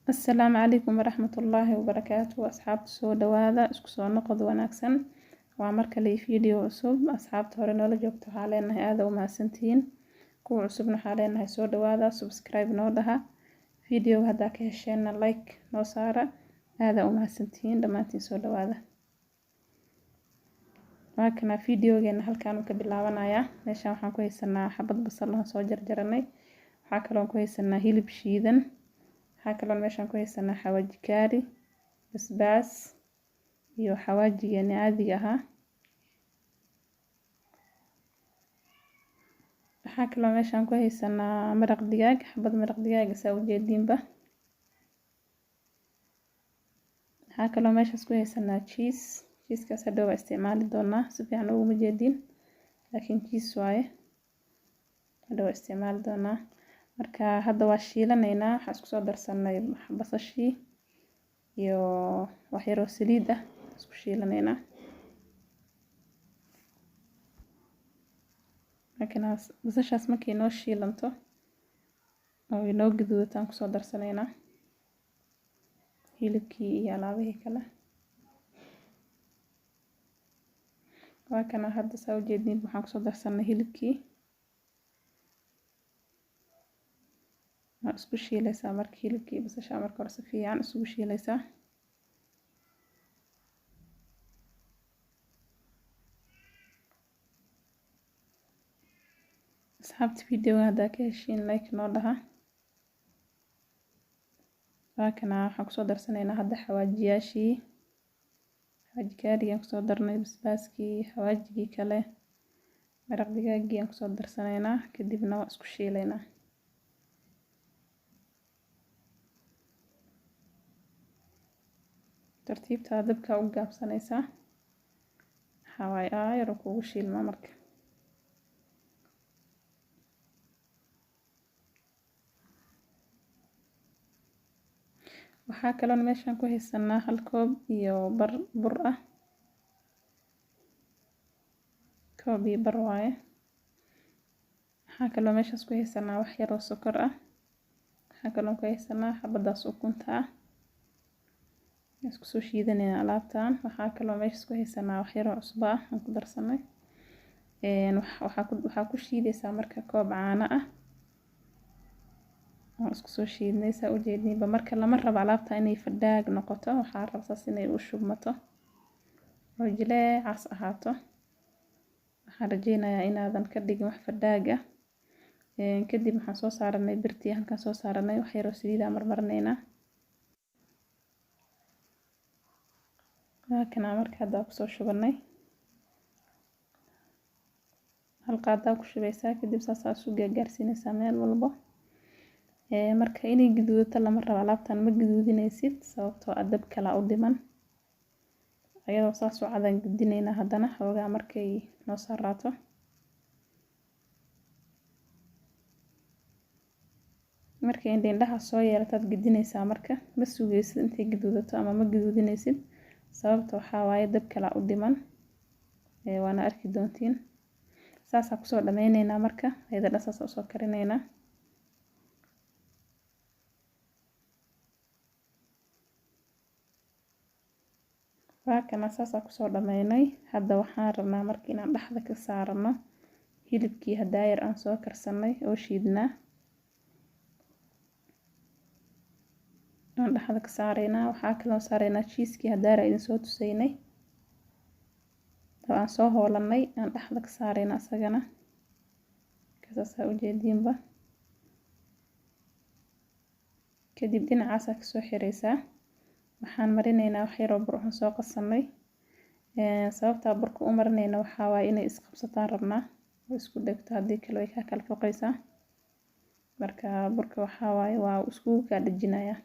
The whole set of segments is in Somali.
السلام عليكم ورحمة الله وبركاته. أصحاب سو دوادا اسكو سو نقد وناكسن وعمرك لي فيديو عصب. أصحاب تهرنا لجوبتو حالينا هذا وما سنتين كو عصبنا حالينا سو دوادا سبسكرايب نودها فيديو هداك هشينا لايك نوصارة هذا وما سنتين دمانتين سو دوادا. وهكنا فيديو جينا هل كانوا كبلاوانا يا ليش waxaan ku haysanaa xabad basal oo soo jarjaranay waxa kale oo ku haysanaa hilib shiidan waxa kale oo meeshan ku haysanaa xawaaji kaari basbaas iyo xawaajigeena caadiga ah waxa kale oo meeshan ku haysanaa maraq digaag xabad maraq digaag saa u jeedinba waxa kale oo meeshan ku haysanaa cheese cheese hadhow isticmaali doonaa si fiican ugu jeedin laakiin cheese waaye hadhow isticmaali doonaa marka hadda waa shiilanaynaa waxa isku soo darsanay basashii iyo wax yar oo saliid ah isku shiilanaynaa markaas basashaas markay noo shiilanto oo inoo gaduudataan ku soo darsanaynaa hilibkii iyo alaabihii kale waa kana hadda soo jeedin waxaan ku soo darsanay hilibkii isku shiilaysaa markii hilibkii basasha marka hore si fiican isugu shiilaysaa asxaabta fiidiyoga hadda ka heshiin like noo dhaha waa kana waxaan ku soo darsanaynaa hadda xawaajiyaashii xawaaji kaariga ku soo darnay basbaaskii xawaajigii kale maraq digaagii aan ku soo darsanaynaa kadibna waa isku shiilaynaa tartiibta dabka u gaabsanaysaa xawaay ayar kugu shiilma marka waxa kale oo meeshan ku haysanaa hal koob iyo bur ah koob iyo bar waaye waxa kale oo meeshaas ku haysanaa wax yar oo sokor ah waxa kale oo ku haysanaa xabadaas ukunta ah isku soo shiidanayna alaabtaan waxa kale oo meeshaas ku haysanaa wax yar oo cusbo ah aan ku darsanay waxa ku shiidaysaa marka koob caano ah isku soo shiidnaysaa u jeedinba marka lama rabo alaabta inay fadhaag noqoto waxa rabtaa inay u shubmato oo jileecas ahaato waxaan rajeynayaa inaadan ka dhigin wax fadhaag ah kadib waxaan soo saaranay birtii halkan soo saaranay wax yar oo saliid ah marmarnaynaa kana marka hadda ku soo shubanay hal qaada ku shubaysaa kadib saas aad u gaarsiinaysaa meel walba marka inay gaduudato lama rabo alaabtan ma gaduudinaysid sababtoo ah dab kala u dhiman ayadoo saas oo cadan gudinayna haddana xoogaa markay noo saaraato markay indhaha soo yeelataad gudinaysaa marka ma sugaysid intay gaduudato ama ma gaduudinaysid sababtoo waxa waaye dab kala u dhiman waana arki doontiin saas ku soo dhameynaynaa marka ayada saas oo soo karinaynaa kana saas ku soo dhameynay hadda waxaan rabnaa markii inaan dhaxda ka saarno hilibkii hadaayar aan soo karsanay oo shiidnaa aan dhaxda ka saaraynaa waxa kale oo saaraynaa cheese-kii hadaayar idin soo tusaynay oo aan soo hoolanay aan dhaxda ka saaraynaa asagana kasaas u jeedinba kadib dhinacaas ka soo xiraysaa waxaan marinaynaa wax yar oo bur soo qasanay sababta burka u marinayna waxa waaye inay isqabsataan rabnaa oo isku dhegto hadii kale way ka kala foqaysaa marka burka waxa waaye waa isku ka dhajinaya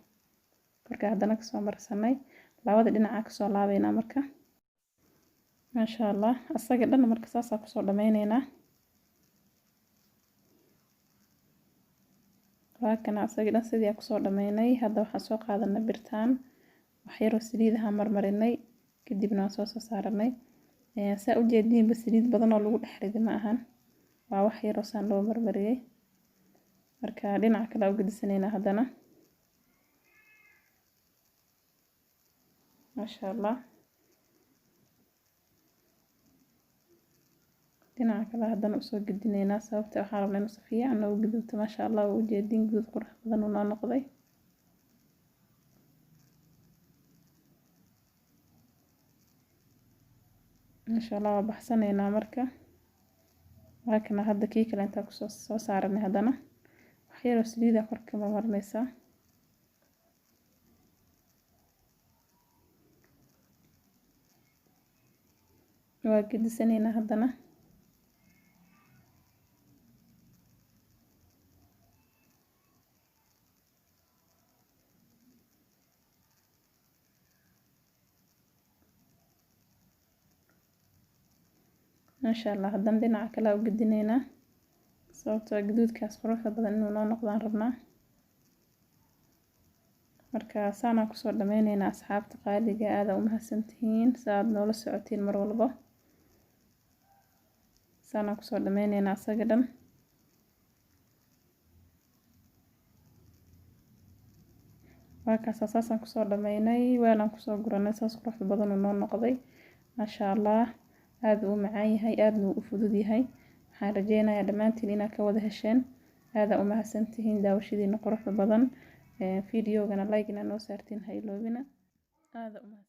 marka haddana ka soo marsanay labada dhinac ka soo laabayna marka maasha Allah asaga dhan marka saas ku soo dhameynayna kana asaga dhan sidii ku soo dhameynay hadda waxaan soo qaadanay birtaan wax yar oo saliid ah marmarinay kadibna soo saaranay saa u jeedinba saliid badan oo lagu dhaxriday ma ahan waa wax yar oo saan loo marmariyay. marka dhinaca kale u gedisanayna haddana ما شاء الله. dhinaca kale haddana usoo gedineynaa sababta waxaan rabnaa inuu si fiican noogu gudubto. ما شاء الله wuu ujeedin guduud qurux badan uu noo noqday. ما شاء الله waa baxsaneynaa marka. laakiin hadda kii kale inta ku soo saaranay haddana wax yar oo saliida korka ma marnaysaa. waa gedisaneynaa haddana. ما شاء الله haddana dhinaca kale u gedineynaa sababtoo guduudkaas quruxda badan inuu noo noqdaan rabnaa. marka saanaan kusoo dhameyneynaa asxaabta qaaliga aad u mahadsantihiin saad noola socotiin mar walba. saanaan kusoo dhameyneynaa asaga dhan. waakaas saasaan kusoo dhameynay weelaan kusoo guranay saas quruxda badan uu noo noqday. ما شاء الله aad uu macaan yahay aadna uu fudud yahay. waxaan rajeynayaa dhammaantiin inaad ka wada hesheen. aad u mahadsantihiin daawashadiina quruxda badan. fiidiyowgana like ina noo saartiin ha iloobina. aad u mahadsantihiin.